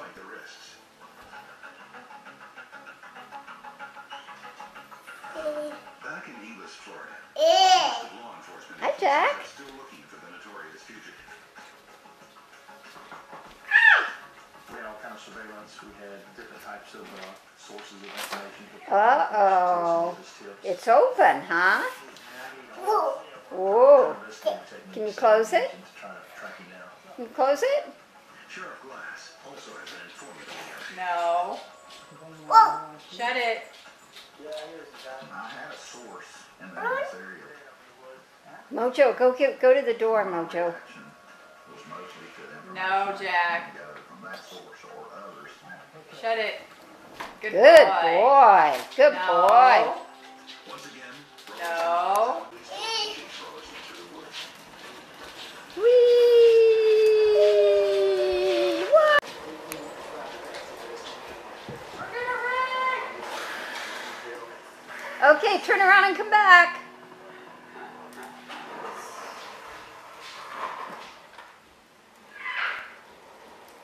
Like the risks. Back in Eagles, Florida, law enforcement Hi, Jack. are still looking for the notorious fugitive. We had all kinds of surveillance. We had different types of sources of information. Uh-oh. It's open, huh? Whoa. Can you close it? Can you close it? Sheriff Glass also has an informant in the No. Shut it. I had a source in the Dallas area. Mojo, go to the door, Mojo. No, Jack. Shut it. Good Good boy. boy. Good No. boy. Once again, No. Whee! What? Okay, turn around and come back.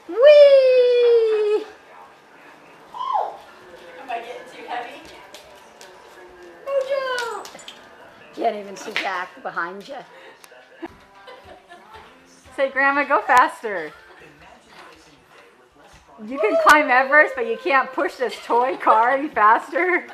Whee! Am I getting too heavy? Mojo! Can't even see Jack behind you. Say, Grandma, go faster. You can climb Everest, but you can't push this toy car any faster.